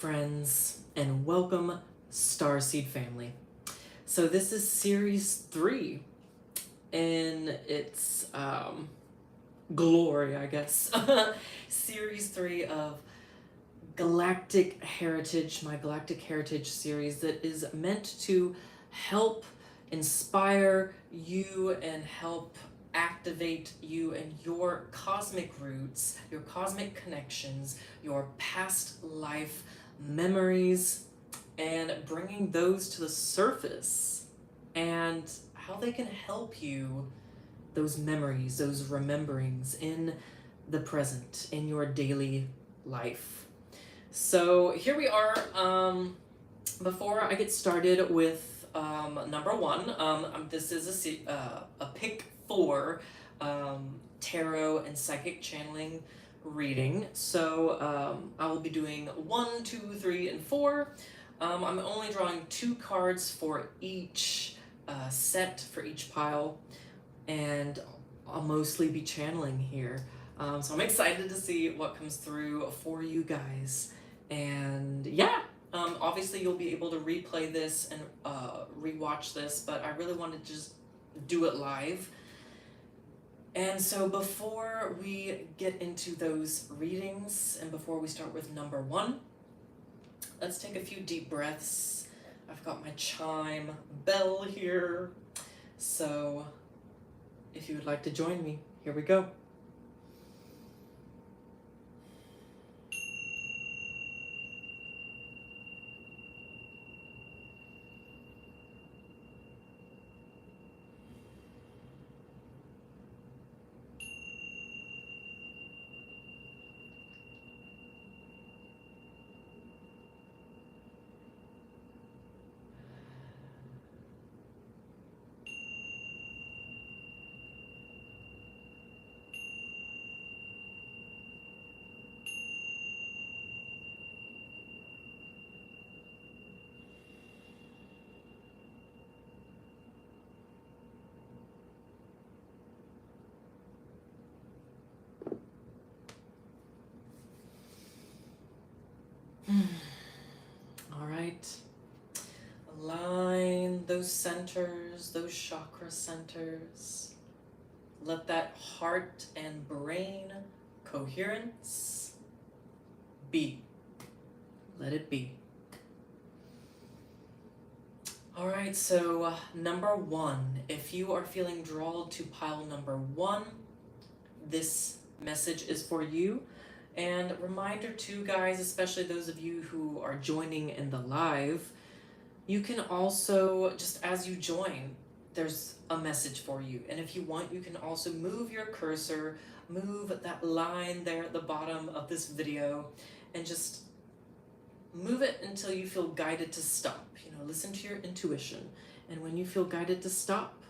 Friends, and welcome Starseed family. So this is series 3 in its glory, I guess. Series 3 of Galactic Heritage, my Galactic Heritage series that is meant to help inspire you and help activate you and your cosmic roots, your cosmic connections, your past life memories, and bringing those to the surface and how they can help you, those memories, those rememberings in the present, in your daily life. So here we are. Before I get started with number 1, this is a pick 4 tarot and psychic channeling reading. So I will be doing 1, 2, 3, and 4. I'm only drawing 2 cards for each set, for each pile, and I'll mostly be channeling here. So I'm excited to see what comes through for you guys. And yeah, obviously you'll be able to replay this and rewatch this, but I really wanted to just do it live. And so before we get into those readings and before we start with number 1, let's take a few deep breaths. I've got my chime bell here. So if you would like to join me, here we go. All right. Align those centers, those chakra centers. Let that heart and brain coherence be. Let it be. All right, so number 1, if you are feeling drawn to pile number 1, this message is for you. And reminder too, guys, especially those of you who are joining in the live, you can also, just as you join, there's a message for you. And if you want, you can also move your cursor, move that line there at the bottom of this video, and just move it until you feel guided to stop. Listen to your intuition. And when you feel guided to stop,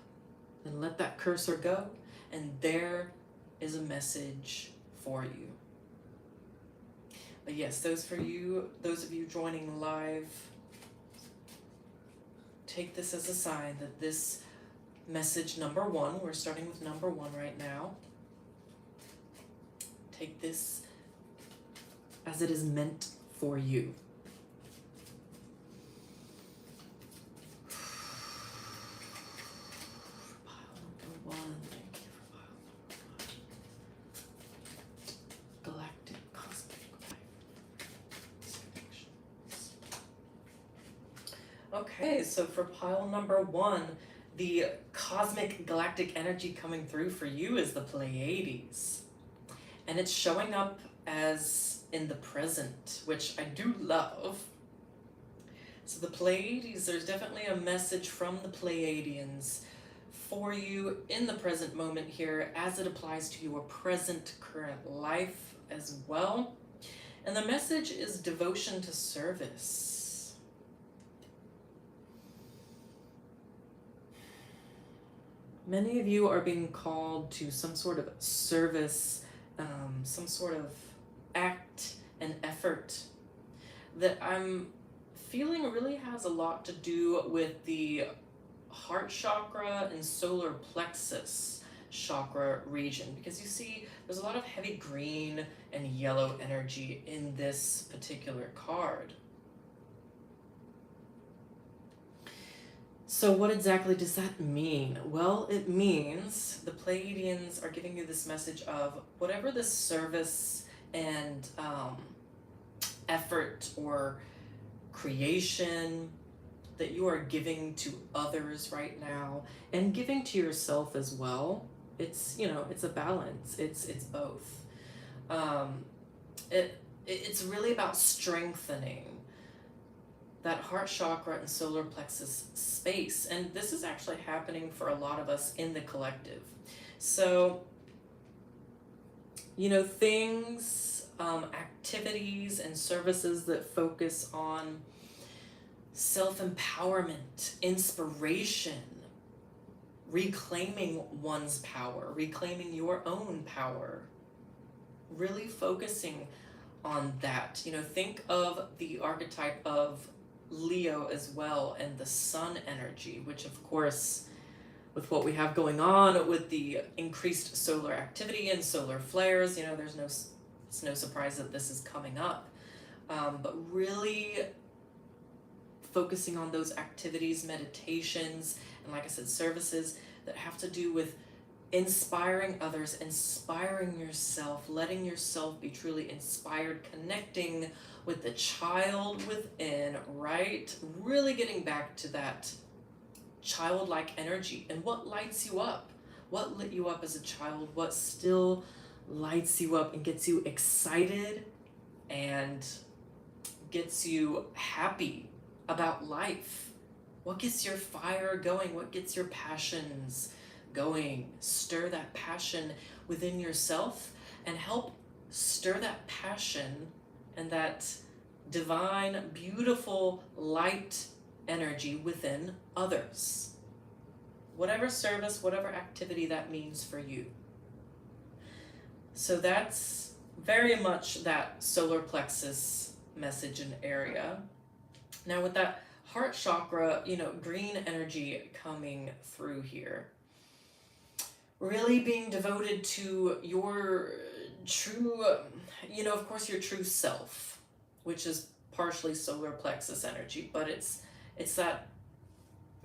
then let that cursor go, and there is a message for you. But yes, those of you joining live, take this as a sign that this message number 1, we're starting with number 1 right now. Take this as it is meant for you. Okay, so for pile number 1, the cosmic galactic energy coming through for you is the Pleiades. And it's showing up as in the present, which I do love. So the Pleiades, there's definitely a message from the Pleiadians for you in the present moment here as it applies to your present current life as well. And the message is devotion to service. Many of you are being called to some sort of service, some sort of act and effort that I'm feeling really has a lot to do with the heart chakra and solar plexus chakra region, because you see there's a lot of heavy green and yellow energy in this particular card. So, what exactly does that mean? Well, it means the Pleiadians are giving you this message of whatever the service and effort or creation that you are giving to others right now and giving to yourself as well. It's, it's a balance. It's both. Um, it's really about strengthening that heart chakra and solar plexus space. And this is actually happening for a lot of us in the collective. So, things, activities, and services that focus on self empowerment, inspiration, reclaiming one's power, reclaiming your own power, really focusing on that. Think of the archetype of Leo as well, and the sun energy, which of course, with what we have going on with the increased solar activity and solar flares, it's no surprise that this is coming up. But really focusing on those activities, meditations, and like I said, services that have to do with inspiring others, inspiring yourself, letting yourself be truly inspired, connecting with the child within, right? Really getting back to that childlike energy and what lights you up. What lit you up as a child? What still lights you up and gets you excited and gets you happy about life? What gets your fire going? What gets your passions going? Stir that passion within yourself and help stir that passion and that divine, beautiful light energy within others. Whatever service, whatever activity that means for you. So that's very much that solar plexus message and area. Now with that heart chakra, green energy coming through here, really being devoted to your true, of course, your true self, which is partially solar plexus energy, but it's that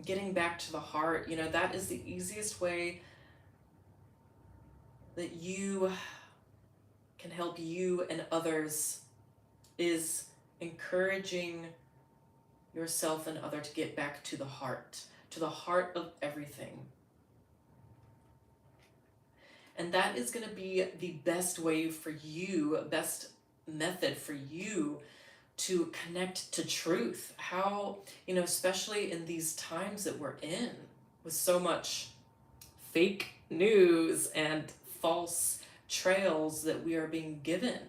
getting back to the heart. That is the easiest way that you can help you and others, is encouraging yourself and other to get back to the heart of everything. And that is going to be the best way for you, best method for you to connect to truth. How, especially in these times that we're in, with so much fake news and false trails that we are being given.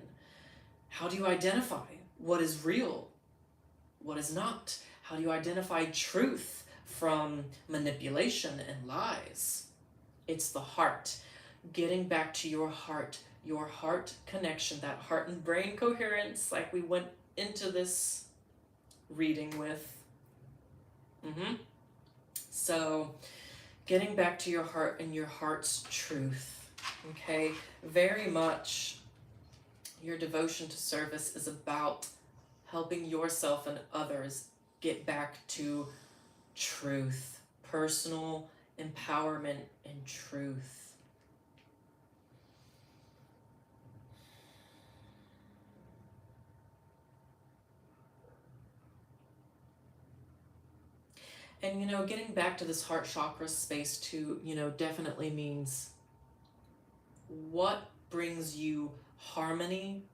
How do you identify what is real, what is not? How do you identify truth from manipulation and lies? It's the heart. Getting back to your heart connection, that heart and brain coherence, like we went into this reading with. So getting back to your heart and your heart's truth. Okay, very much your devotion to service is about helping yourself and others get back to truth, personal empowerment and truth. And, getting back to this heart chakra space too, definitely means what brings you harmony,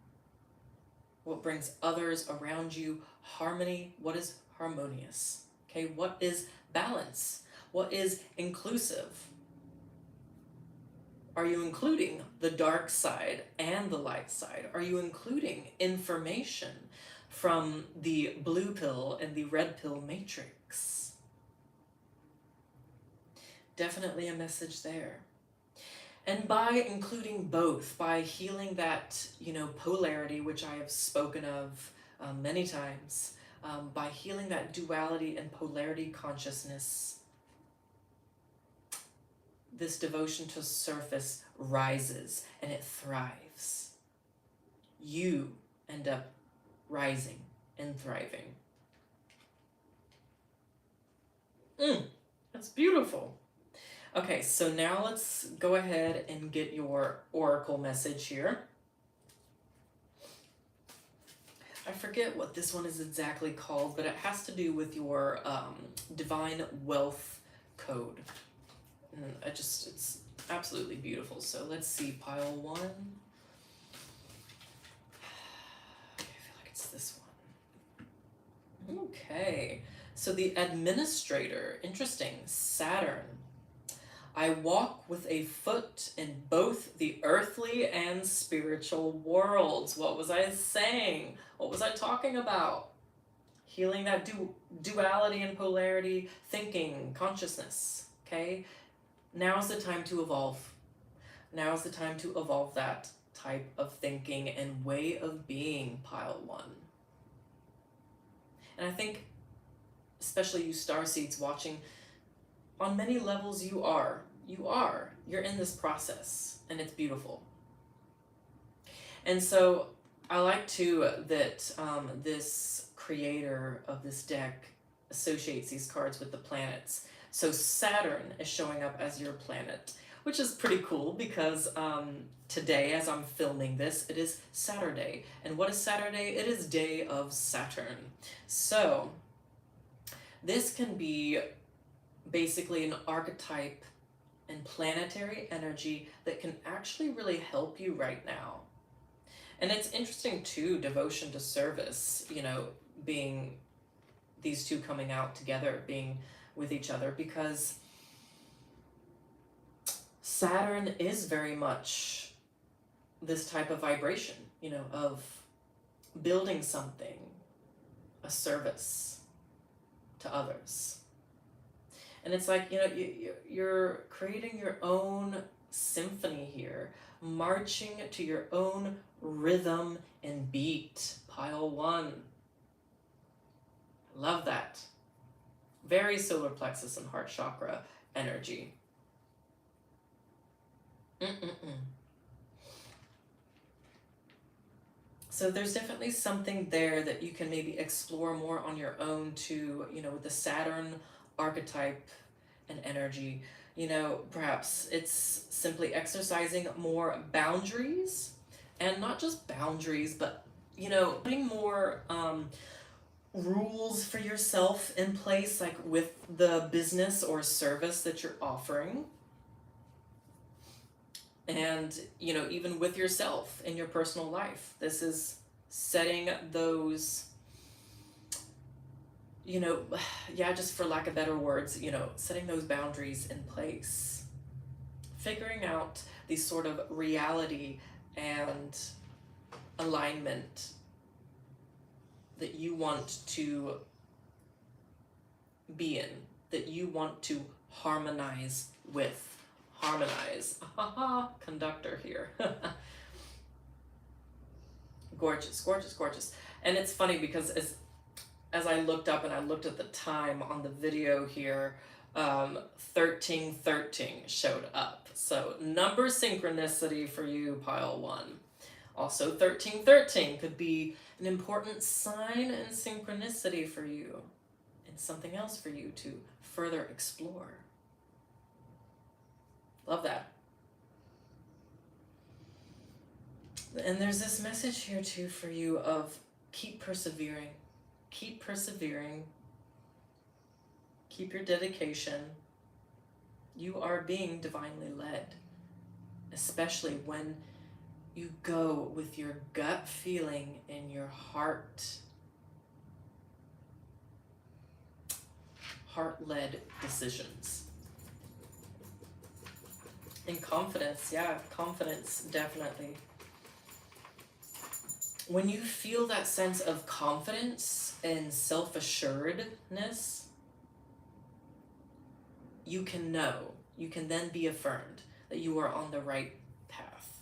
what brings others around you harmony, what is harmonious, okay? What is balance? What is inclusive? Are you including the dark side and the light side? Are you including information from the blue pill and the red pill matrix? Definitely a message there. And by including both, by healing that, polarity, which I have spoken of many times, by healing that duality and polarity consciousness, this devotion to surface rises and it thrives. You end up rising and thriving. That's beautiful. Okay, so now let's go ahead and get your oracle message here. I forget what this one is exactly called, but it has to do with your divine wealth code. And it's absolutely beautiful. So let's see, pile one. I feel like it's this one. Okay, so the administrator, interesting, Saturn. I walk with a foot in both the earthly and spiritual worlds. What was I saying? What was I talking about? Healing that duality and polarity, thinking, consciousness, okay? Now's the time to evolve. Now's the time to evolve that type of thinking and way of being, pile one. And I think, especially you starseeds watching, on many levels you're in this process, and it's beautiful. And so I like too that this creator of this deck associates these cards with the planets. So Saturn is showing up as your planet, which is pretty cool because today, as I'm filming this, it is Saturday. And what is Saturday? It is day of Saturn. So this can be basically an archetype and planetary energy that can actually really help you right now. And it's interesting too, devotion to service, being these two coming out together, being with each other, because Saturn is very much this type of vibration, of building something, a service to others. And it's like, you're creating your own symphony here, marching to your own rhythm and beat, pile one. Love that. Very solar plexus and heart chakra energy. So there's definitely something there that you can maybe explore more on your own too, with the Saturn archetype and energy. Perhaps it's simply exercising more boundaries, and not just boundaries, but putting more rules for yourself in place, like with the business or service that you're offering, and even with yourself in your personal life. This is setting those, just for lack of better words, setting those boundaries in place, figuring out the sort of reality and alignment that you want to be in, that you want to harmonize with. Harmonize. Conductor here. Gorgeous, gorgeous, gorgeous. And it's funny because as I looked up and I looked at the time on the video here, 1313 showed up. So number synchronicity for you, pile one. Also 1313 could be an important sign and synchronicity for you, and something else for you to further explore. Love that. And there's this message here too for you of keep persevering. Keep persevering. Keep your dedication. You are being divinely led, especially when you go with your gut feeling in your heart. Heart-led decisions. And confidence, confidence, definitely. When you feel that sense of confidence and self-assuredness, you can know, you can then be affirmed that you are on the right path.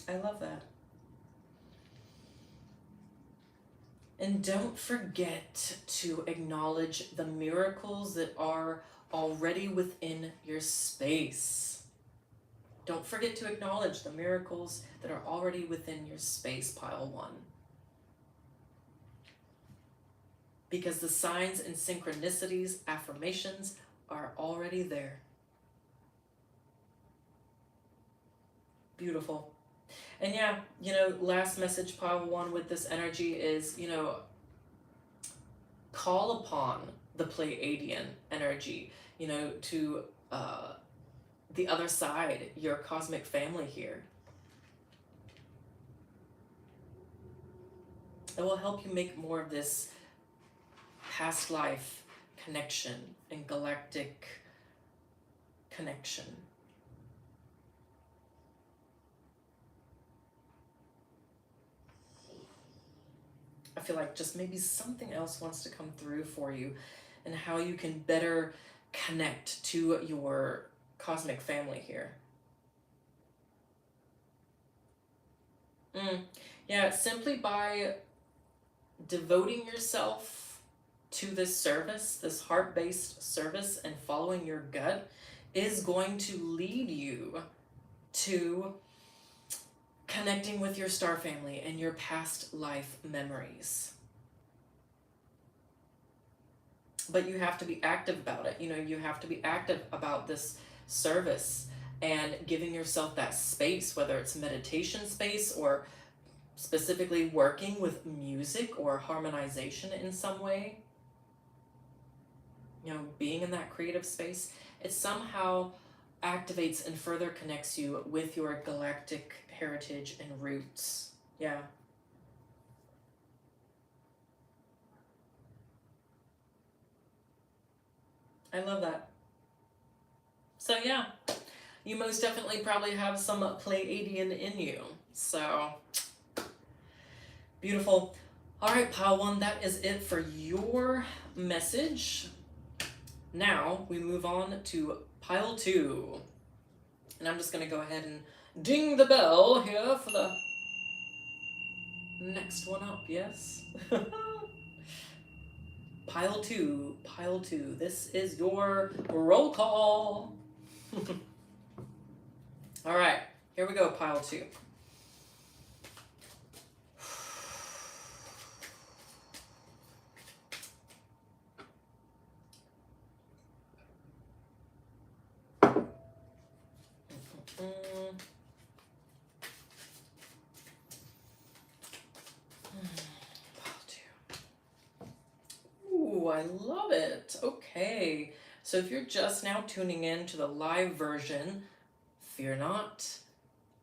I love that. And don't forget to acknowledge the miracles that are already within your space. Don't forget to acknowledge the miracles that are already within your space, pile one. because the signs and synchronicities, affirmations, are already there. Beautiful. And yeah, last message, pile one, with this energy is, call upon the Pleiadian energy, to the other side, your cosmic family here. It will help you make more of this past life connection and galactic connection. I feel like just maybe something else wants to come through for you, and how you can better connect to your cosmic family here. Yeah, simply by devoting yourself to this service, this heart-based service, and following your gut is going to lead you to connecting with your star family and your past life memories. But you have to be active about it. You have to be active about this service and giving yourself that space, whether it's meditation space or specifically working with music or harmonization in some way. Being in that creative space, it somehow activates and further connects you with your galactic heritage and roots. Yeah. I love that. So yeah, you most definitely probably have some Pleiadian in you. So beautiful. All right, pile one, that is it for your message. Now we move on to pile two. And I'm just going to go ahead and ding the bell here for the next one up, yes? Pile two. This is your roll call. All right, here we go, pile two. Ooh, I love it. Okay, so if you're just now tuning in to the live version, fear not.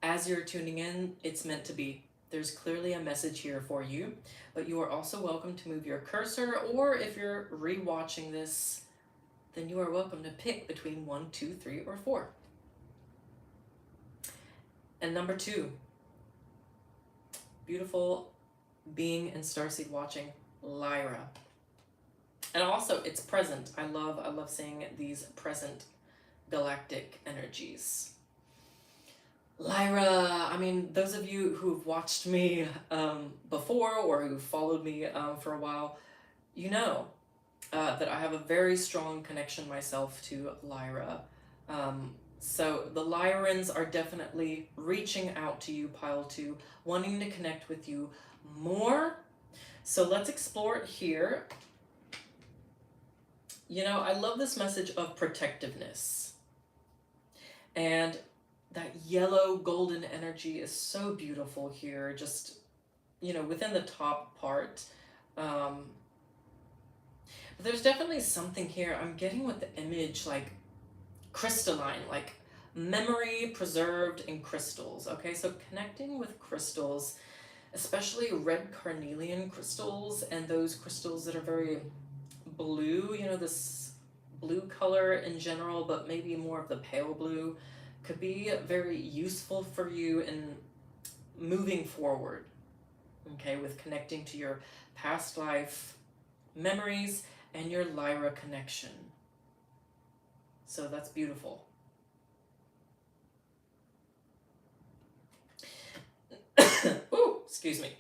As you're tuning in, it's meant to be. There's clearly a message here for you, but you are also welcome to move your cursor, or if you're re-watching this, then you are welcome to pick between 1, 2, 3, or 4. And number 2, beautiful being and starseed watching, Lyra. And also, it's present. I love seeing these present galactic energies. Lyra, I mean, those of you who've watched me before, or who've followed me for a while, you know that I have a very strong connection myself to Lyra. So the Lyrans are definitely reaching out to you, pile 2, wanting to connect with you more. So let's explore it here. I love this message of protectiveness. And that yellow golden energy is so beautiful here, just, within the top part. But there's definitely something here I'm getting with the image, like crystalline, like memory preserved in crystals. Okay, so connecting with crystals, especially red carnelian crystals, and those crystals that are very blue, this blue color in general, but maybe more of the pale blue, could be very useful for you in moving forward, okay, with connecting to your past life memories and your Lyra connection. So that's beautiful. Ooh, excuse me.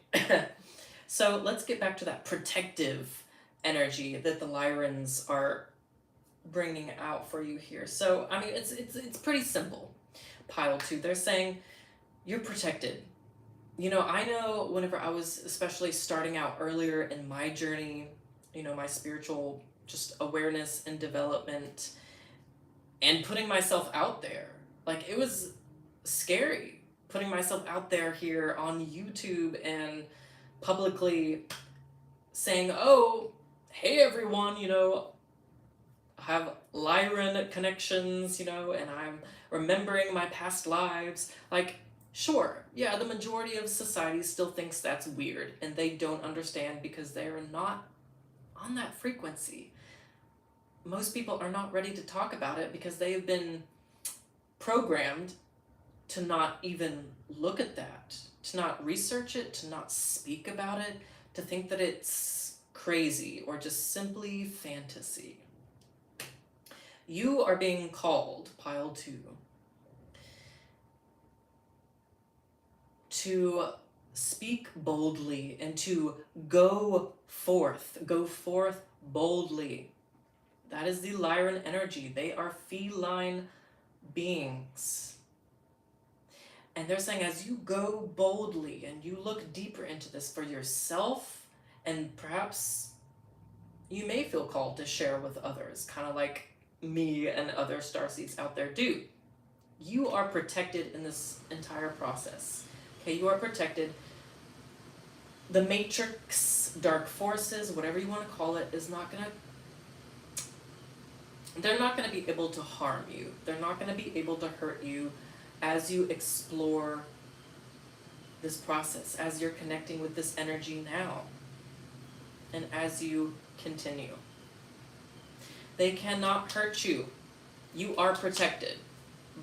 So let's get back to that protective energy that the Lyrans are bringing out for you here. So, I mean, it's pretty simple. Pile 2, they're saying you're protected. I know whenever I was especially starting out earlier in my journey my spiritual just awareness and development, and putting myself out there. Like, it was scary putting myself out there here on YouTube and publicly saying, oh, hey everyone, I have Lyran connections, and I'm remembering my past lives. Like, sure, yeah, the majority of society still thinks that's weird, and they don't understand because they're not on that frequency. Most people are not ready to talk about it because they have been programmed to not even look at that, to not research it, to not speak about it, to think that it's crazy or just simply fantasy. You are being called, pile 2, to speak boldly and to go forth boldly. That is the Lyran energy. They are feline beings. And they're saying, as you go boldly and you look deeper into this for yourself, and perhaps you may feel called to share with others, kind of like me and other starseeds out there do. You are protected in this entire process. Okay, you are protected. The matrix, dark forces, whatever you want to call it, they're not going to be able to harm you. They're not going to be able to hurt you as you explore this process, as you're connecting with this energy now, and as you continue. They cannot hurt you. You are protected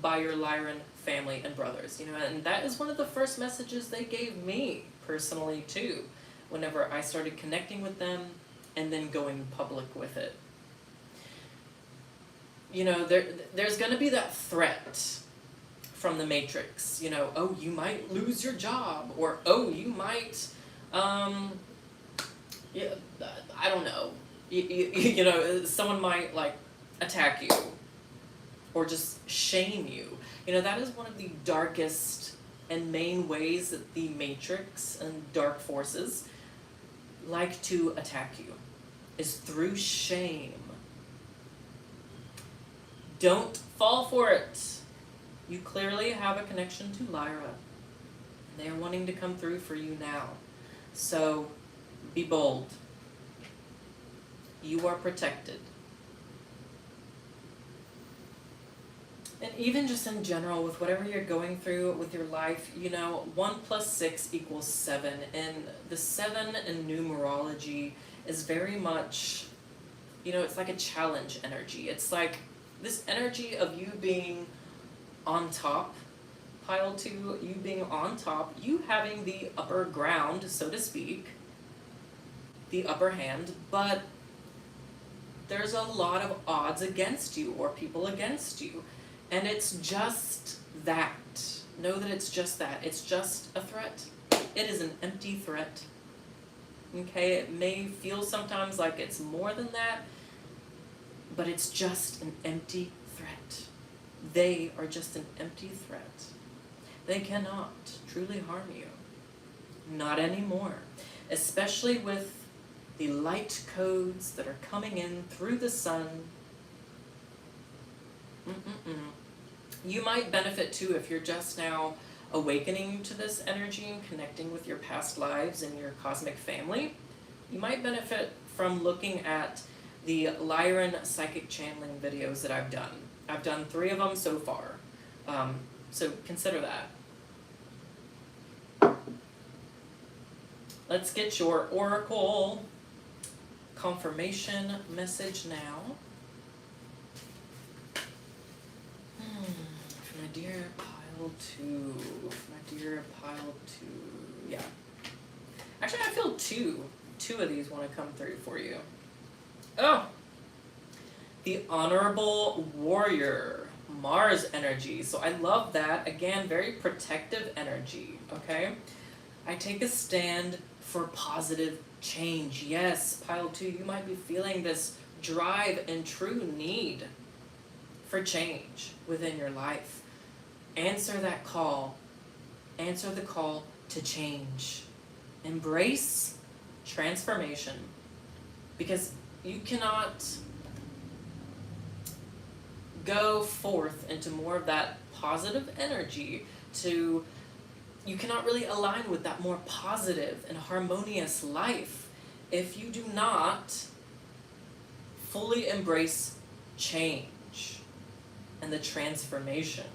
by your Lyran family and brothers, and that is one of the first messages they gave me personally too, whenever I started connecting with them and then going public with it. There's going to be that threat from the Matrix, oh, you might lose your job, or oh, you might, yeah, I don't know, someone might attack you or just shame you. That is one of the darkest and main ways that the Matrix and dark forces like to attack you, is through shame. Don't fall for it. You clearly have a connection to Lyra. They are wanting to come through for you now. So be bold. You are protected. And even just in general, with whatever you're going through with your life, 1 + 6 = 7. And the 7 in numerology is very much, it's like a challenge energy. It's like this energy of you being on top, pile 2, you being on top, you having the upper ground, so to speak, the upper hand, but there's a lot of odds against you or people against you. And it's just that. Know that it's just that. It's just a threat. It is an empty threat. Okay, it may feel sometimes like it's more than that, but it's just an empty threat. They are just an empty threat. They cannot truly harm you. Not anymore. Especially with the light codes that are coming in through the sun. You might benefit too if you're just now awakening to this energy and connecting with your past lives and your cosmic family. You might benefit from looking at the Lyran psychic channeling videos that I've done. I've done 3 of them so far. So consider that. Let's get your oracle confirmation message now. My dear pile 2. My dear pile 2. Yeah. Actually, I feel two of these want to come through for you. Oh! The Honorable Warrior. Mars energy. So I love that. Again, very protective energy. Okay? I take a stand for positive change. Yes, pile 2, you might be feeling this drive and true need for change within your life. Answer that call. Answer the call to change. Embrace transformation. because you cannot go forth into more of that positive energy you cannot really align with that more positive and harmonious life if you do not fully embrace change and the transformation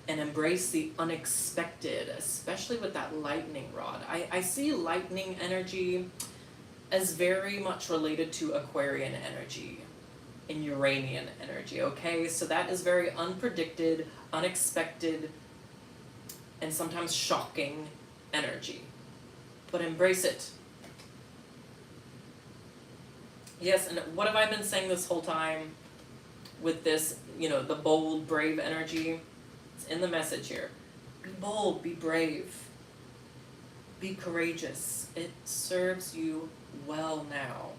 and embrace the unexpected, especially with that lightning rod. I see lightning energy as very much related to Aquarian energy and Uranian energy, okay? So that is very unpredicted, unexpected, and sometimes shocking energy. But embrace it. Yes, and what have I been saying this whole time with this, the bold, brave energy? It's in the message here. Be bold, be brave, be courageous. It serves you well now.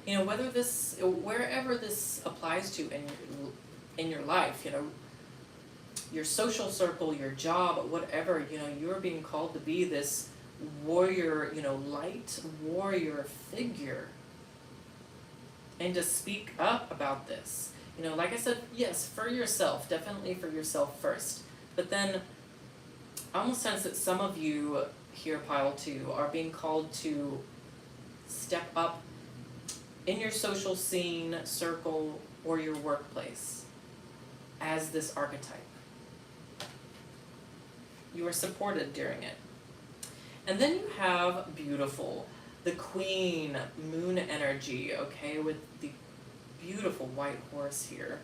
Wherever this applies to in your life, your social circle, your job, whatever, you're being called to be this warrior, light warrior figure. And to speak up about this. Like I said, yes, for yourself, definitely for yourself first. But then I almost sense that some of you here, pile 2, are being called to step up in your social scene, circle, or your workplace as this archetype. You are supported during it. And then you have beautiful, the Queen Moon energy, okay, with the beautiful white horse here.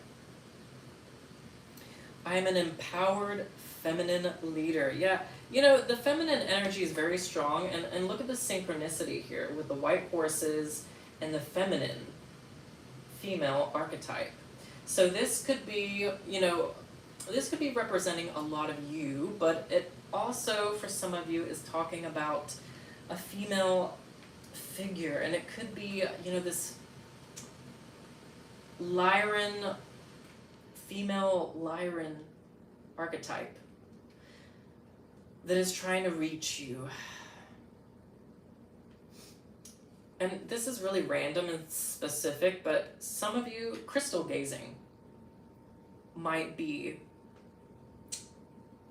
I am an empowered feminine leader. Yeah, the feminine energy is very strong, and look at the synchronicity here with the white horses and the feminine female archetype. So this could be, this could be representing a lot of you, but it also, for some of you, is talking about a female figure, and it could be, this Lyran, female Lyran archetype that is trying to reach you. And this is really random and specific, but some of you, crystal gazing might be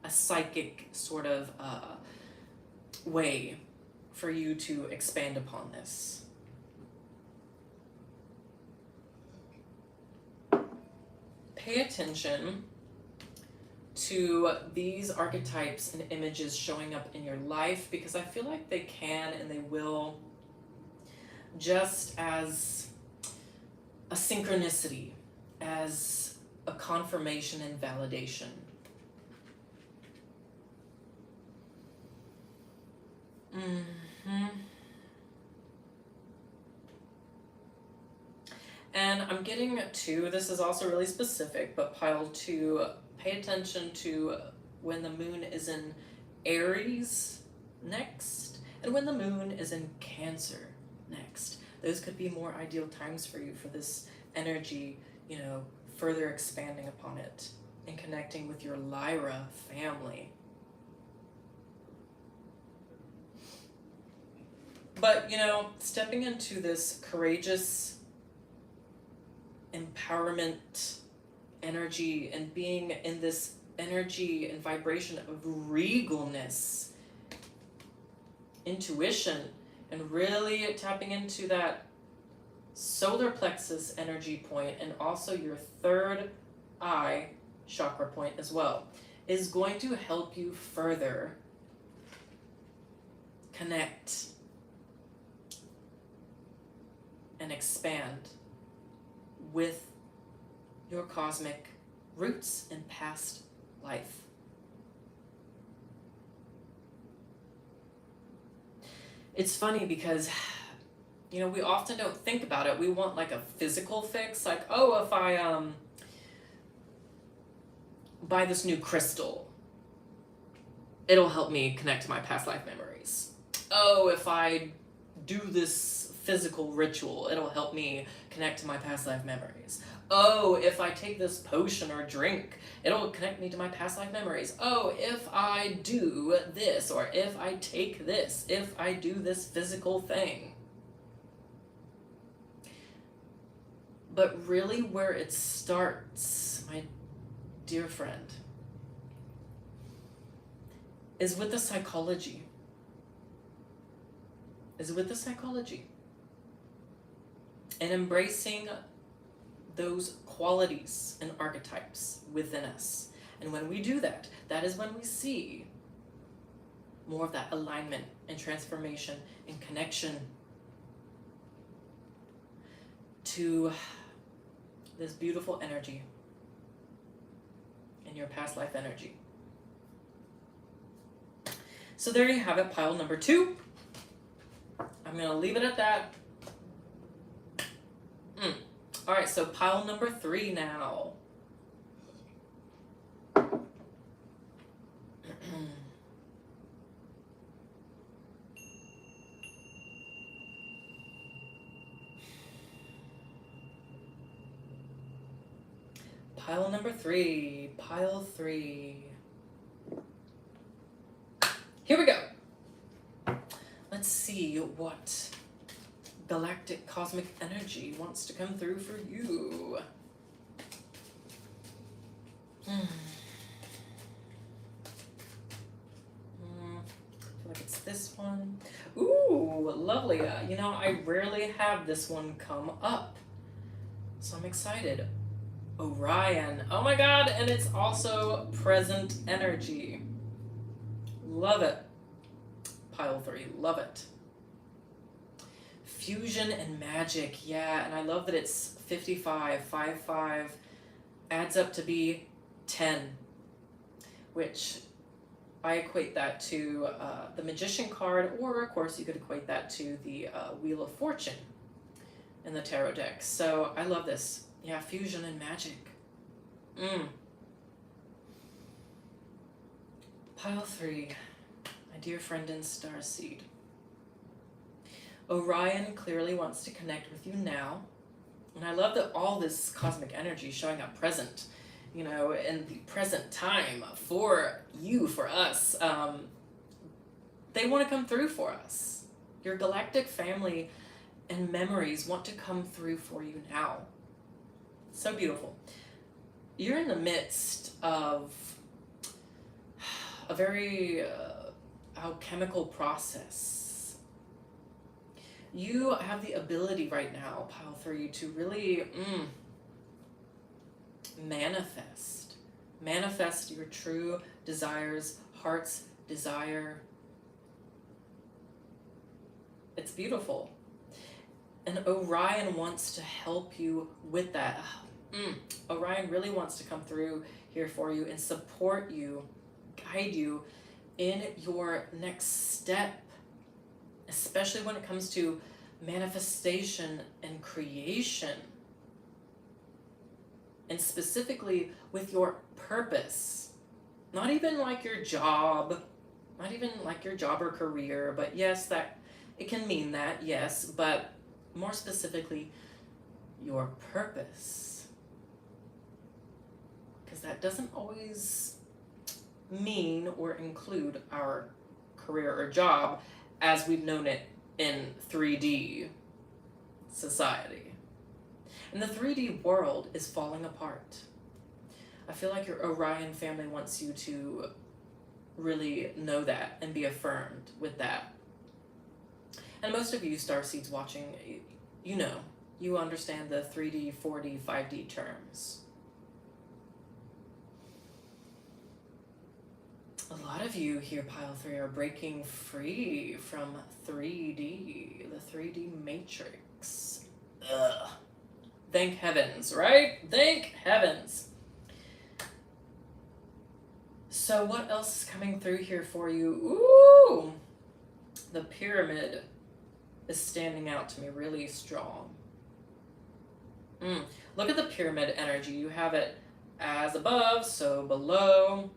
a psychic sort of way for you to expand upon this. Pay attention to these archetypes and images showing up in your life, because I feel like they can and they will, just as a synchronicity, as a confirmation and validation. And I'm getting to, this is also really specific, but pile 2, pay attention to when the moon is in Aries next, and when the moon is in Cancer next. Those could be more ideal times for you for this energy, further expanding upon it and connecting with your Lyra family. But, stepping into this courageous empowerment energy and being in this energy and vibration of regalness, intuition, and really tapping into that solar plexus energy point, and also your third eye chakra point as well, is going to help you further connect and expand with your cosmic roots and past life. It's funny because, we often don't think about it. We want like a physical fix, like, oh, if I buy this new crystal, it'll help me connect to my past life memories. Oh, if I do this physical ritual, it'll help me connect to my past life memories. Oh, if I take this potion or drink, it'll connect me to my past life memories. Oh, if I do this, or if I take this, if I do this physical thing. But really where it starts, my dear friend, is with the psychology. And embracing those qualities and archetypes within us. And when we do that, that is when we see more of that alignment and transformation and connection to this beautiful energy and your past life energy. So there you have it, pile number 2. I'm going to leave it at that. All right, so pile number 3 now. Pile number 3, pile 3. Here we go. Let's see what galactic cosmic energy wants to come through for you. I feel like it's this one. Ooh, lovely. You know, I rarely have this one come up, so I'm excited. Orion. Oh my god, and it's also present energy. Love it. Pile 3, love it. Fusion and magic, yeah, and I love that it's 55, 5 adds up to be 10, which I equate that to the Magician card, or of course you could equate that to the Wheel of Fortune in the tarot deck. So I love this. Yeah, fusion and magic. Pile 3, my dear friend in Starseed. Orion clearly wants to connect with you now. And I love that all this cosmic energy is showing up present, you know, in the present time for you, for us. They want to come through for us. Your galactic family and memories want to come through for you now. So beautiful. You're in the midst of a very alchemical process. You have the ability right now, pile 3, to really manifest your true desires, heart's desire. It's beautiful. And Orion wants to help you with that. Orion really wants to come through here for you and support you, guide you in your next step, especially when it comes to manifestation and creation, and specifically with your purpose. Not even like your job, or career, but yes, that it can mean that, yes, but more specifically, your purpose. Because that doesn't always mean or include our career or job as we've known it in 3D society. And the 3D world is falling apart. I feel like your Orion family wants you to really know that and be affirmed with that. And most of you starseeds watching, you know, you understand the 3D, 4D, 5D terms. A lot of you here, pile 3, are breaking free from 3D, the 3D matrix. Ugh. Thank heavens, right? Thank heavens. So what else is coming through here for you? Ooh! The pyramid is standing out to me really strong. Look at the pyramid energy. You have it as above, so below.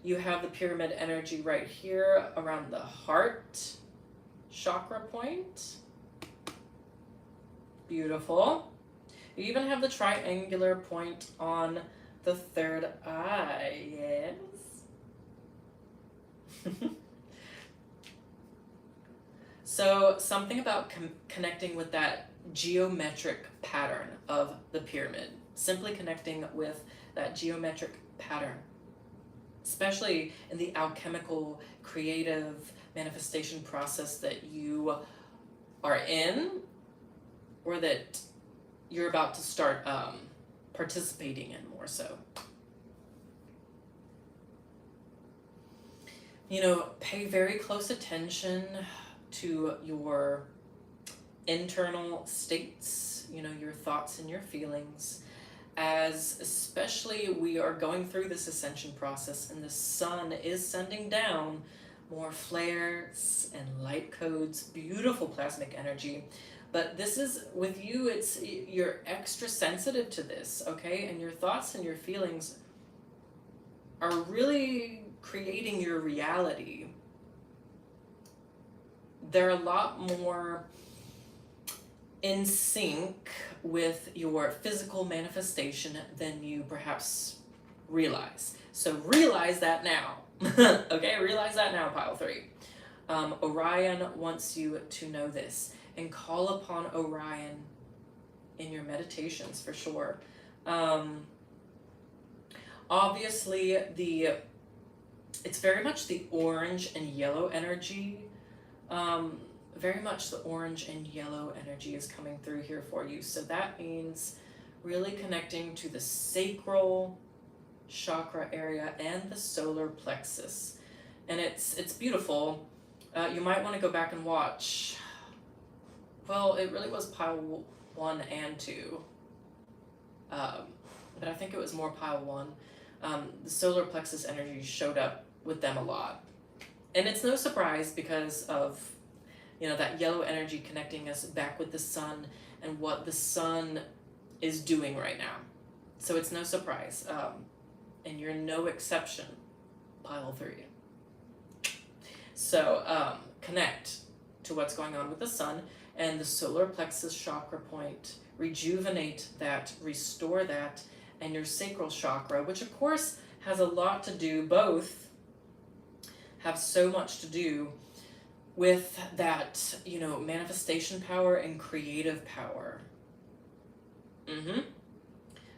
You have the pyramid energy right here around the heart chakra point. Beautiful. You even have the triangular point on the third eye. Yes. So something about connecting with that geometric pattern of the pyramid. Simply connecting with that geometric pattern. Especially in the alchemical, creative manifestation process that you are in, or that you're about to start participating in more so. You know, pay very close attention to your internal states, you know, your thoughts and your feelings, as especially we are going through this ascension process and the sun is sending down more flares and light codes, beautiful plasmic energy. But this is, with you, you're extra sensitive to this, okay? And your thoughts and your feelings are really creating your reality. They're a lot more in sync with your physical manifestation than you perhaps realize. So realize that now. Okay, realize that now, pile 3. Orion wants you to know this, and call upon Orion in your meditations for sure. Obviously, it's very much the orange and yellow energy. Very much the orange and yellow energy is coming through here for you. So that means really connecting to the sacral chakra area and the solar plexus. And it's beautiful. You might want to go back and watch. Well, it really was pile 1 and 2. But I think it was more pile 1. The solar plexus energy showed up with them a lot. And it's no surprise because of, you know, that yellow energy connecting us back with the sun and what the sun is doing right now. So it's no surprise. And you're no exception, pile 3. So connect to what's going on with the sun and the solar plexus chakra point. Rejuvenate that, restore that, and your sacral chakra, which of course has a lot to do, both have so much to do with that, you know, manifestation power and creative power.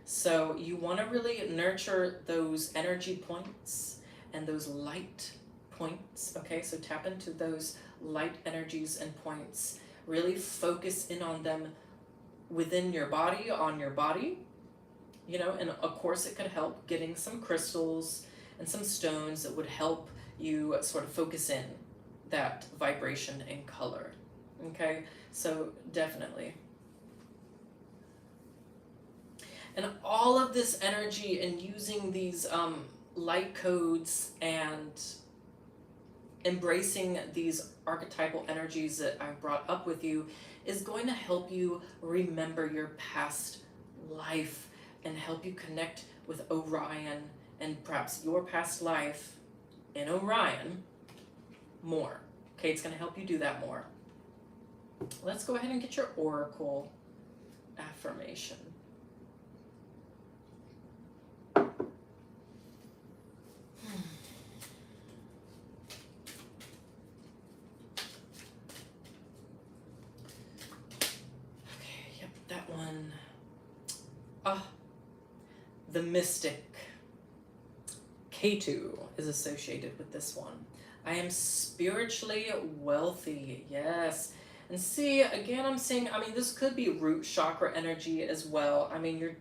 So you want to really nurture those energy points and those light points, okay? So tap into those light energies and points. Really focus in on them within your body, on your body, you know, and of course it could help getting some crystals and some stones that would help you sort of focus in that vibration and color, okay? So definitely. And all of this energy and using these light codes and embracing these archetypal energies that I've brought up with you is going to help you remember your past life and help you connect with Orion and perhaps your past life in Orion more. Okay, it's going to help you do that more. Let's go ahead and get your oracle affirmation. The mystic K2 is associated with this one. I am spiritually wealthy. Yes. And see, again, I'm seeing, I mean, this could be root chakra energy as well. I mean,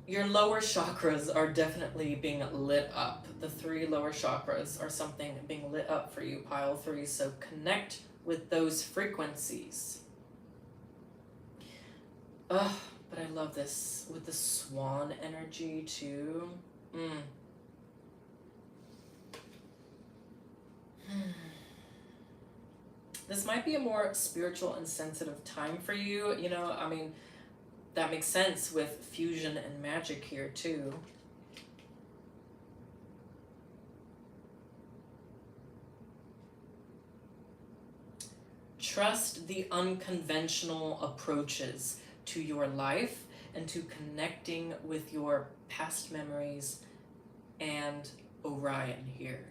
your lower chakras are definitely being lit up. The 3 lower chakras are something being lit up for you, pile 3. So connect with those frequencies. But I love this with the swan energy too. This might be a more spiritual and sensitive time for you. You know, I mean, that makes sense with fusion and magic here too. Trust the unconventional approaches to your life and to connecting with your past memories and Orion here.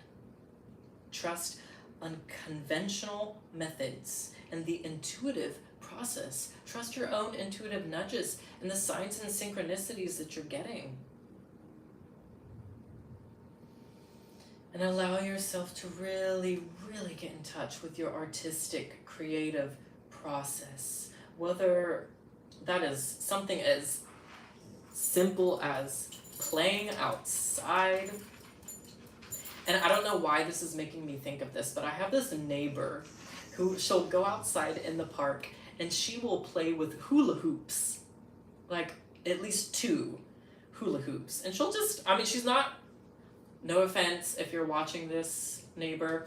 Trust unconventional methods and the intuitive process. Trust your own intuitive nudges and the signs and synchronicities that you're getting. And allow yourself to really, really get in touch with your artistic, creative process. Whether that is something as simple as playing outside. And I don't know why this is making me think of this, but I have this neighbor who she'll go outside in the park and she will play with hula hoops. Like at least 2 hula hoops. And she'll just, I mean, she's not, no offense if you're watching this, neighbor,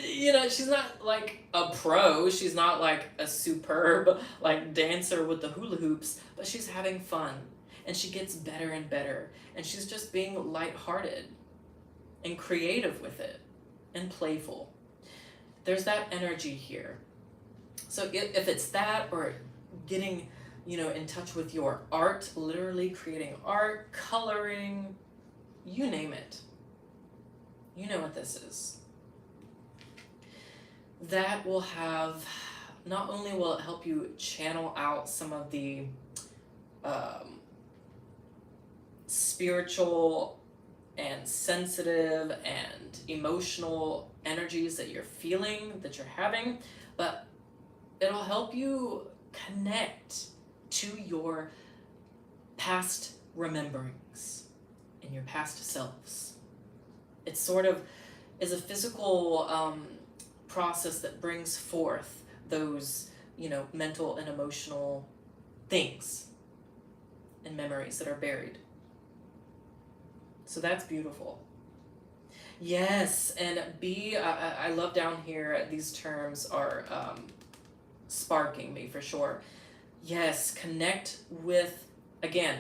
you know, she's not like a pro, she's not like a superb like dancer with the hula hoops, but she's having fun and she gets better and better, and she's just being lighthearted and creative with it and playful. There's that energy here. So if it's that, or getting, you know, in touch with your art, literally creating art, coloring, you name it. You know what this is. That will have, not only will it help you channel out some of the spiritual and sensitive and emotional energies that you're feeling, that you're having, but it'll help you connect to your past rememberings and your past selves. It sort of is a physical process that brings forth those, you know, mental and emotional things and memories that are buried. So that's beautiful. Yes, and I love down here, these terms are sparking me for sure. Yes, connect with, again,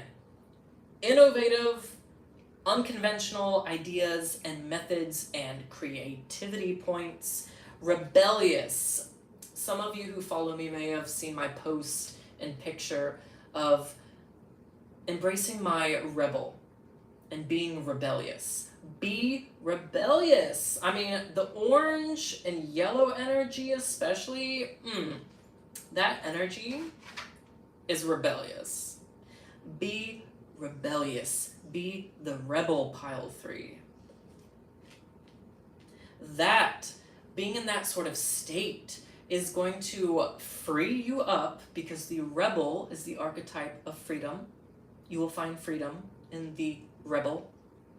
innovative, unconventional ideas and methods and creativity points. Rebellious. Some of you who follow me may have seen my post and picture of embracing my rebel and being rebellious. Be rebellious. I mean, the orange and yellow energy especially, that energy is rebellious. Be rebellious. Be the rebel, pile 3. That, being in that sort of state, is going to free you up, because the rebel is the archetype of freedom. You will find freedom in the rebel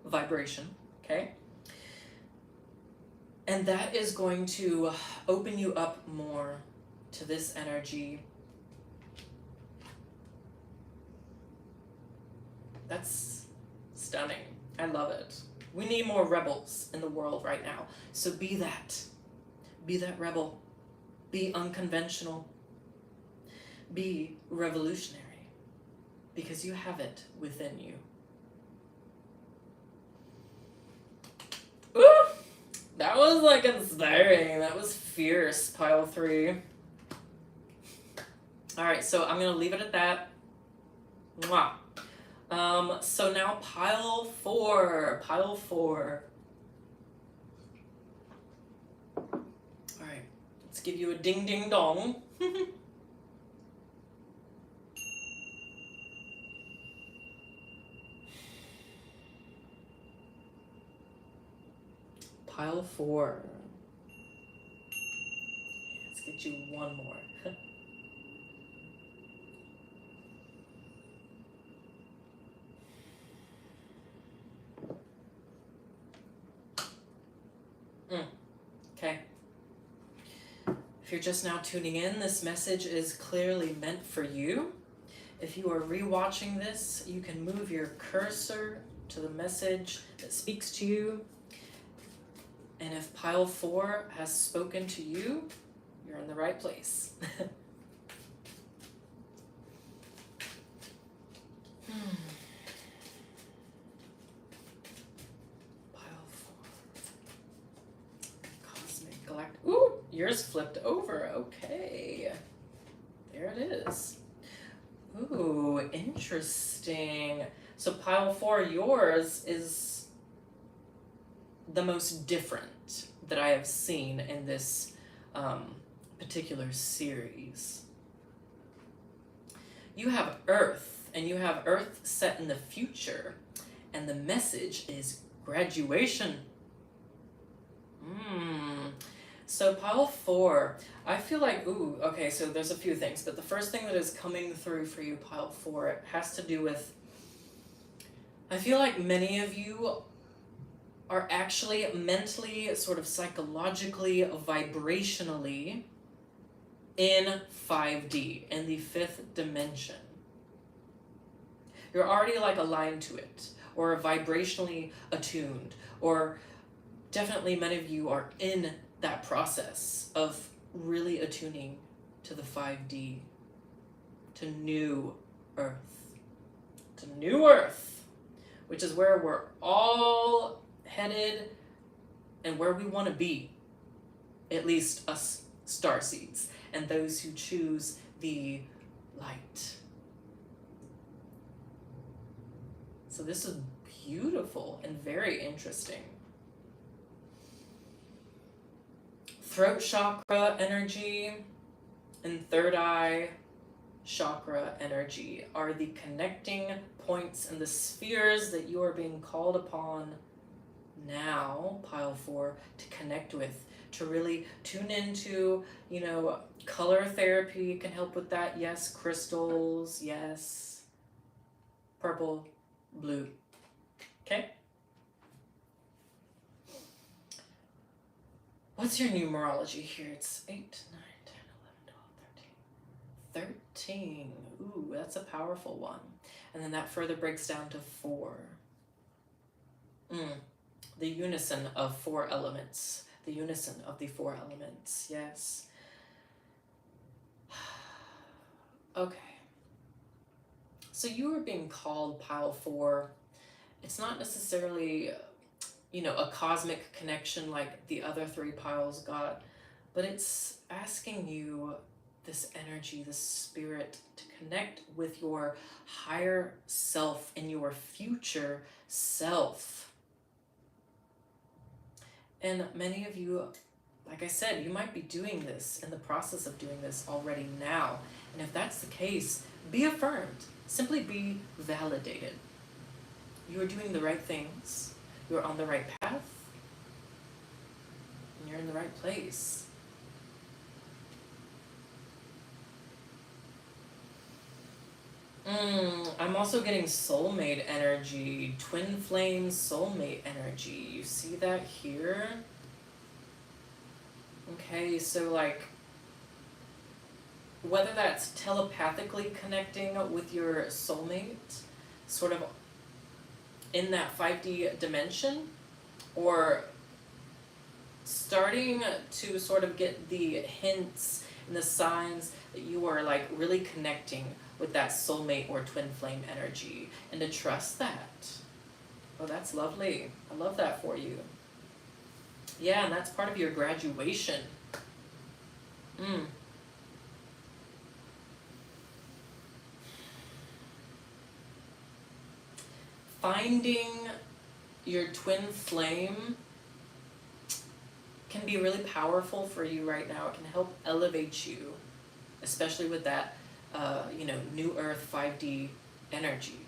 vibration, okay? And that is going to open you up more to this energy. That's stunning. I love it. We need more rebels in the world right now. So be that. Be that rebel. Be unconventional. Be revolutionary. Because you have it within you. Ooh, that was like inspiring. That was fierce, pile 3. Alright, so I'm going to leave it at that. Mwah. So now pile 4. Pile 4. Alright, let's give you a ding ding dong. Pile 4. Let's get you one more. Okay. If you're just now tuning in, this message is clearly meant for you. If you are rewatching this, you can move your cursor to the message that speaks to you. And if pile 4 has spoken to you, you're in the right place. Pile 4. Cosmic Galactic. Ooh! Yours flipped over. Okay. There it is. Ooh, interesting. So pile 4, yours is the most different that I have seen in this particular series. You have Earth, and you have Earth set in the future, and the message is graduation. So pile 4, I feel like, ooh, okay, so there's a few things, but the first thing that is coming through for you, pile 4, it has to do with, I feel like many of you are actually mentally, sort of psychologically, vibrationally in 5D, in the 5th dimension. You're already like aligned to it, or vibrationally attuned, or definitely many of you are in that process of really attuning to the 5D, to New Earth. To New Earth, which is where we're all headed and where we want to be, at least us starseeds and those who choose the light. So this is beautiful and very interesting. Throat chakra energy and third eye chakra energy are the connecting points and the spheres that you are being called upon now, pile 4, to connect with, to really tune into. Color therapy can help with that. Yes, crystals, yes. Purple, blue. Okay? What's your numerology here? It's 8, 9, 10, 11, 12, 13. 13. Ooh, that's a powerful one. And then that further breaks down to 4. The unison of 4 elements. The unison of the 4 elements. Yes. Okay. So you are being called, pile 4. It's not necessarily, a cosmic connection like the other 3 piles got, but it's asking you, this energy, this spirit, to connect with your higher self and your future self. And many of you, like I said, you might be doing this, in the process of doing this already now. And if that's the case, be affirmed. Simply be validated. You are doing the right things. You're on the right path. And you're in the right place. I'm also getting soulmate energy, twin flame soulmate energy. You see that here? Okay, so like, whether that's telepathically connecting with your soulmate, sort of in that 5D dimension, or starting to sort of get the hints and the signs that you are like really connecting with that soulmate or twin flame energy, and to trust that. Oh, that's lovely. I love that for you. Yeah, and that's part of your graduation. Finding your twin flame can be really powerful for you right now. It can help elevate you, especially with that New Earth 5D energy.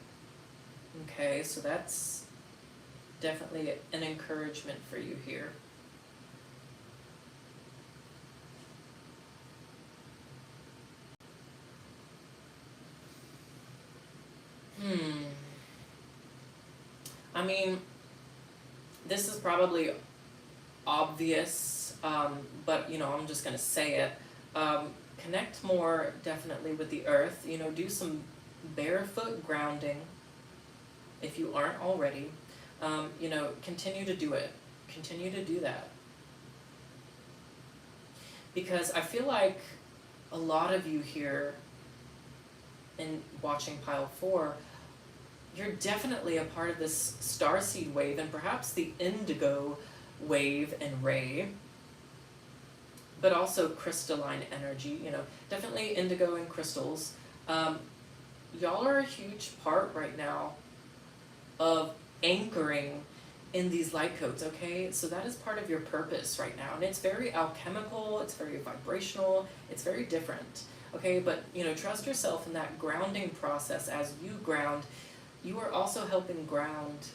Okay, so that's definitely an encouragement for you here. I mean, this is probably obvious, but I'm just gonna say it. Connect more definitely with the earth. Do some barefoot grounding if you aren't already. Continue to do it. Continue to do that. Because I feel like a lot of you here in watching pile 4, you're definitely a part of this starseed wave, and perhaps the indigo wave and ray but also crystalline energy, definitely indigo and crystals. Y'all are a huge part right now of anchoring in these light codes, okay? So that is part of your purpose right now. And it's very alchemical, it's very vibrational, it's very different, okay? But, trust yourself in that grounding process. As you ground, you are also helping ground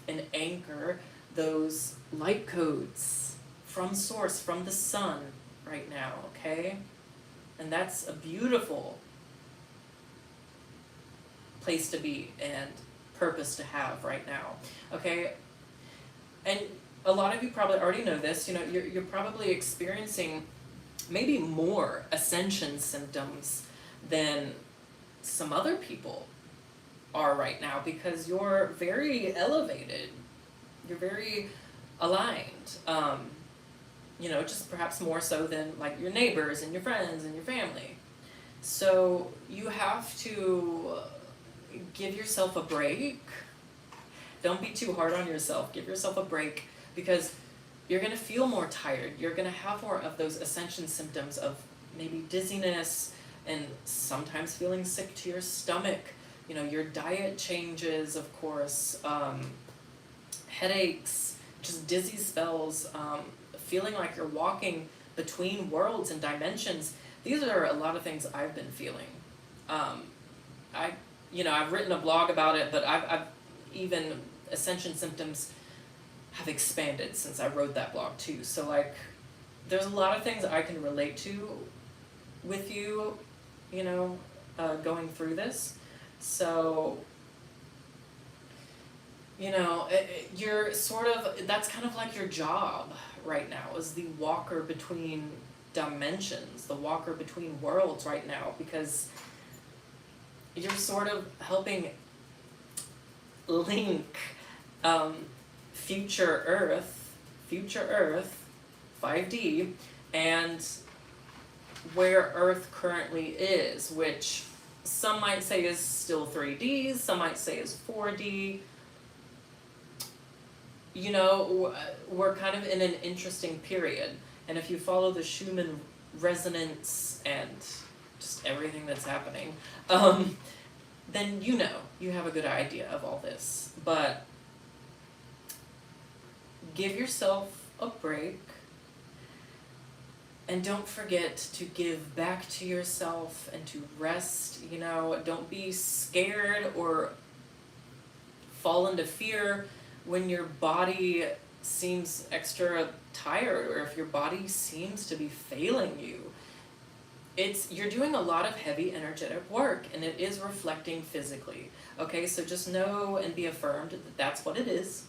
and anchor those light codes from source, from the sun right now, okay? And that's a beautiful place to be and purpose to have right now, okay? And a lot of you probably already know this, you're probably experiencing maybe more ascension symptoms than some other people are right now, because you're very elevated, you're very aligned, just perhaps more so than like your neighbors and your friends and your family. So you have to give yourself a break. Don't be too hard on yourself. Give yourself a break, because you're going to feel more tired. You're going to have more of those ascension symptoms of maybe dizziness and sometimes feeling sick to your stomach. Your diet changes, of course, headaches, just dizzy spells, feeling like you're walking between worlds and dimensions. These are a lot of things I've been feeling. I've written a blog about it, but I've even ascension symptoms have expanded since I wrote that blog too. So like, there's a lot of things I can relate to with you, going through this. So, you're sort of, that's kind of like your job right now, is the walker between dimensions, the walker between worlds right now, because you're sort of helping link future Earth, 5D, and where Earth currently is, which some might say is still 3D, some might say is 4D. We're kind of in an interesting period. And if you follow the Schumann resonance and just everything that's happening, then you have a good idea of all this. But give yourself a break, and don't forget to give back to yourself and to rest. Don't be scared or fall into fear when your body seems extra tired, or if your body seems to be failing you. You're doing a lot of heavy energetic work, and it is reflecting physically. Okay, so just know and be affirmed that that's what it is.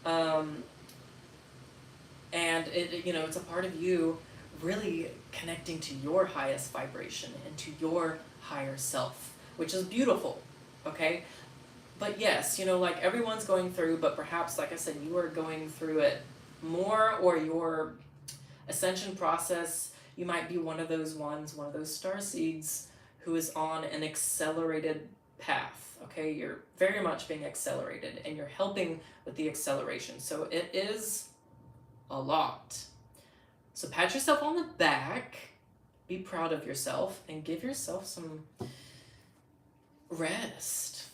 And it's a part of you really connecting to your highest vibration and to your higher self, which is beautiful, okay? But yes, like everyone's going through, but perhaps, like I said, you are going through it more, or your ascension process, you might be one of those starseeds who is on an accelerated path, okay? You're very much being accelerated, and you're helping with the acceleration. So it is a lot. So pat yourself on the back, be proud of yourself, and give yourself some rest.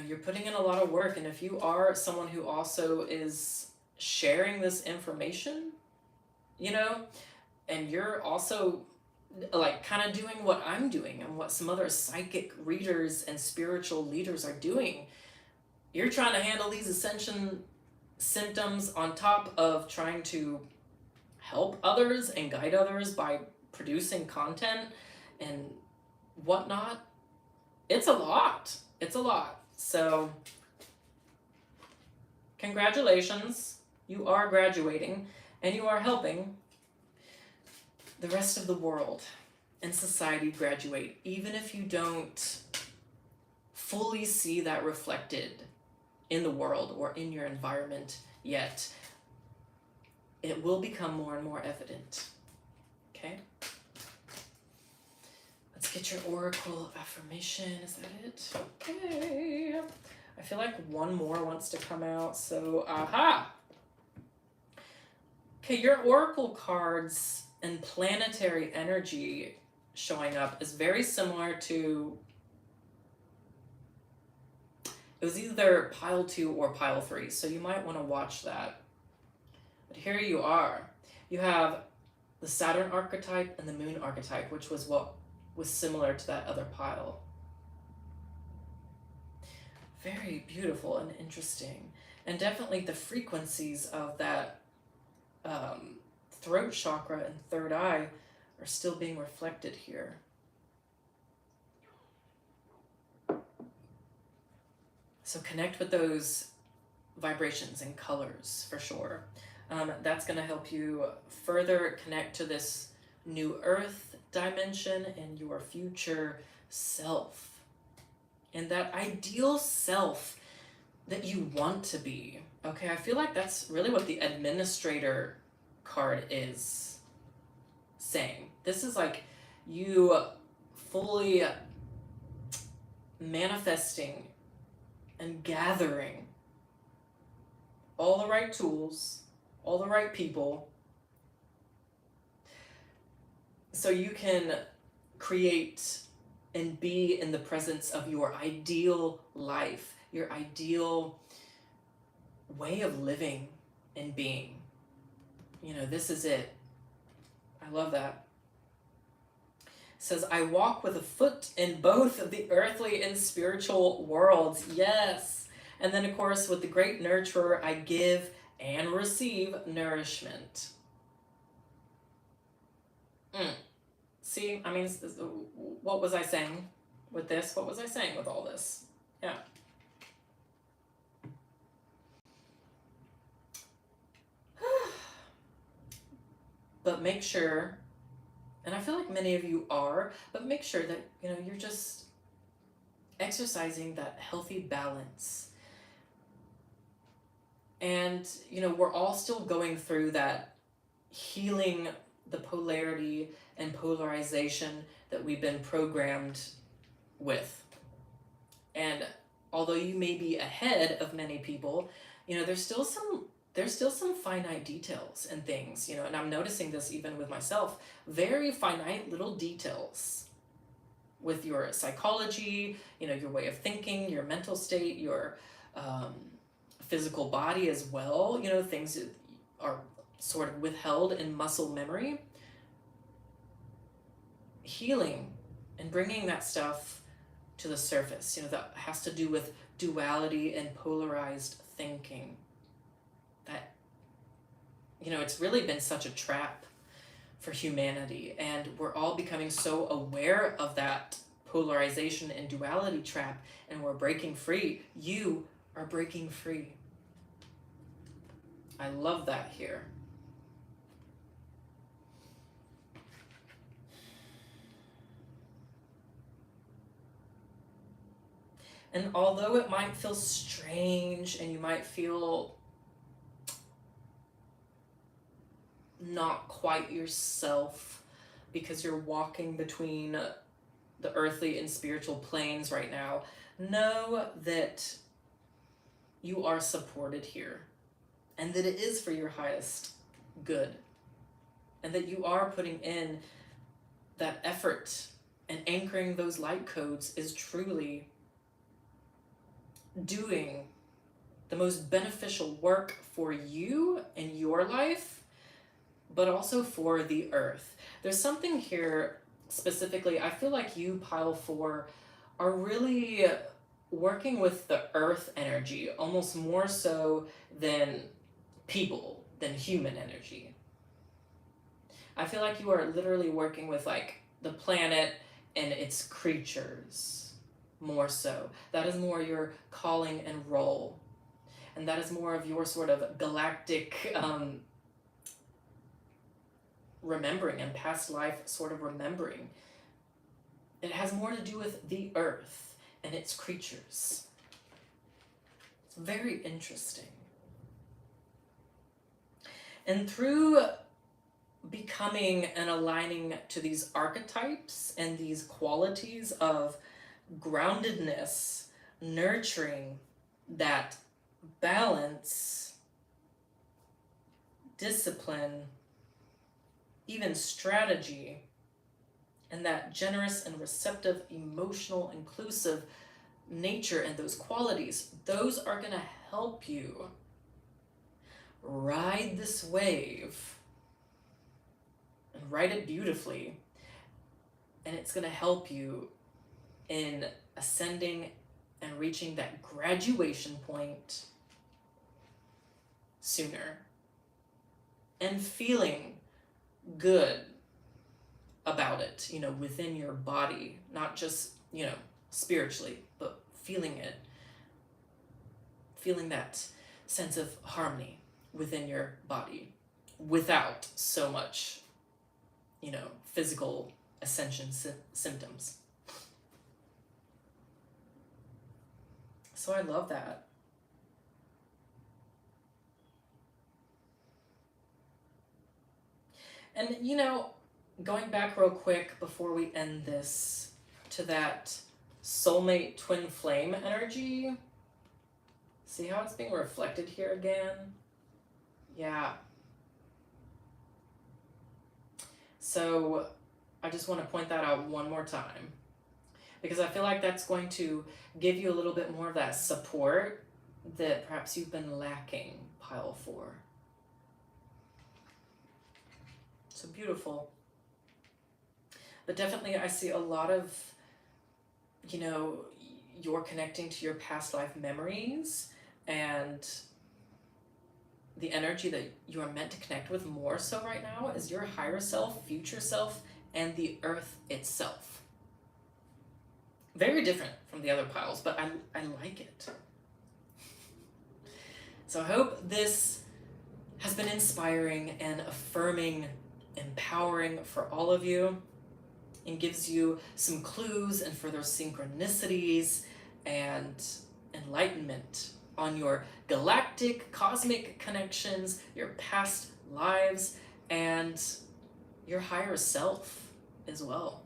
You're putting in a lot of work, and if you are someone who also is sharing this information, and you're also like kind of doing what I'm doing and what some other psychic readers and spiritual leaders are doing, you're trying to handle these ascension symptoms on top of trying to help others and guide others by producing content and whatnot. It's a lot. So congratulations, you are graduating, and you are helping the rest of the world and society graduate, even if you don't fully see that reflected in the world or in your environment yet. It will become more and more evident. Okay? Let's get your oracle affirmation. Is that it? Okay. I feel like one more wants to come out. So, aha! Okay, your oracle cards and planetary energy showing up is very similar to, it was either pile 2 or pile 3, so you might want to watch that. But here you are. You have the Saturn archetype and the Moon archetype, which was what was similar to that other pile. Very beautiful and interesting. And definitely the frequencies of that throat chakra and third eye are still being reflected here. So connect with those vibrations and colors for sure. That's going to help you further connect to this new earth dimension and your future self. And that ideal self that you want to be. Okay, I feel like that's really what the administrator card is saying. This is like you fully manifesting and gathering all the right tools, all the right people, so you can create and be in the presence of your ideal life, your ideal way of living and being. You know, this is it. I love that. It says, I walk with a foot in both the earthly and spiritual worlds. Yes. And then, of course, with the great nurturer, I give and receive nourishment. See, I mean, what was I saying with this? What was I saying with all this? Yeah. But make sure, and I feel like many of you are, but make sure that, you know, you're just exercising that healthy balance. And, you know, we're all still going through that healing the polarity and polarization that we've been programmed with. And although you may be ahead of many people, you know, there's still some finite details and things, you know, and I'm noticing this even with myself, very finite little details with your psychology, you know, your way of thinking, your mental state, your physical body as well, you know, things that are sort of withheld in muscle memory. Healing and bringing that stuff to the surface, you know, that has to do with duality and polarized thinking. That, you know, it's really been such a trap for humanity, and we're all becoming so aware of that polarization and duality trap, and we're breaking free. You are breaking free. I love that here. And although it might feel strange and you might feel not quite yourself because you're walking between the earthly and spiritual planes right now, know that you are supported here and that it is for your highest good and that you are putting in that effort, and anchoring those light codes is truly doing the most beneficial work for you and your life, but also for the earth. There's something here specifically, I feel like you, pile 4, are really working with the earth energy, almost more so than people, than human energy. I feel like you are literally working with like the planet and its creatures. More so. That is more your calling and role. And that is more of your sort of galactic remembering and past life sort of remembering. It has more to do with the earth and its creatures. It's very interesting. And through becoming and aligning to these archetypes and these qualities of groundedness, nurturing that balance, discipline, even strategy, and that generous and receptive, emotional, inclusive nature and those qualities, those are going to help you ride this wave and ride it beautifully. And it's going to help you in ascending and reaching that graduation point sooner and feeling good about it, within your body, not just, spiritually, but feeling it, feeling that sense of harmony within your body without so much, physical ascension symptoms. So I love that. And, going back real quick before we end this to that soulmate twin flame energy, see how it's being reflected here again? Yeah. So I just want to point that out one more time, because I feel like that's going to give you a little bit more of that support that perhaps you've been lacking, pile 4. So beautiful. But definitely I see a lot of, you're connecting to your past life memories and the energy that you are meant to connect with more so right now is your higher self, future self, and the earth itself. Very different from the other piles, but I like it. So I hope this has been inspiring and affirming, empowering for all of you, and gives you some clues and further synchronicities and enlightenment on your galactic, cosmic connections, your past lives, and your higher self as well.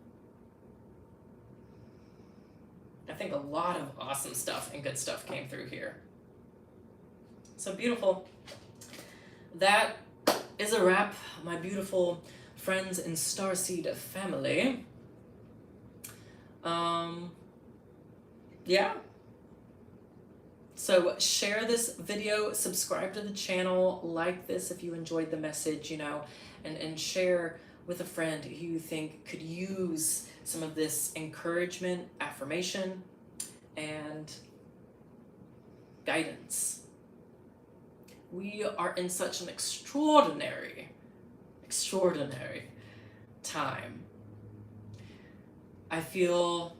I think a lot of awesome stuff and good stuff came through here. So beautiful. That is a wrap, my beautiful friends in Starseed family. Yeah. So share this video, subscribe to the channel, like this if you enjoyed the message, and share with a friend who you think could use some of this encouragement, affirmation, and guidance. We are in such an extraordinary time. I feel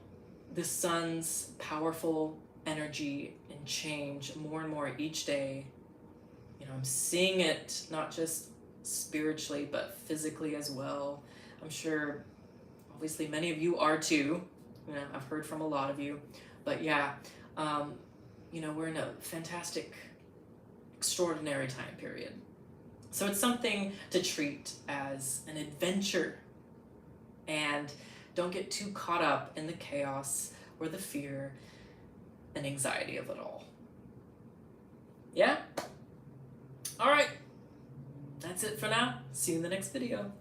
the sun's powerful energy and change more and more each day. I'm seeing it not just spiritually, but physically as well. I'm sure, obviously, many of you are too. I've heard from a lot of you. But yeah, we're in a fantastic, extraordinary time period. So it's something to treat as an adventure. And don't get too caught up in the chaos or the fear and anxiety of it all. Yeah? All right. That's it for now. See you in the next video.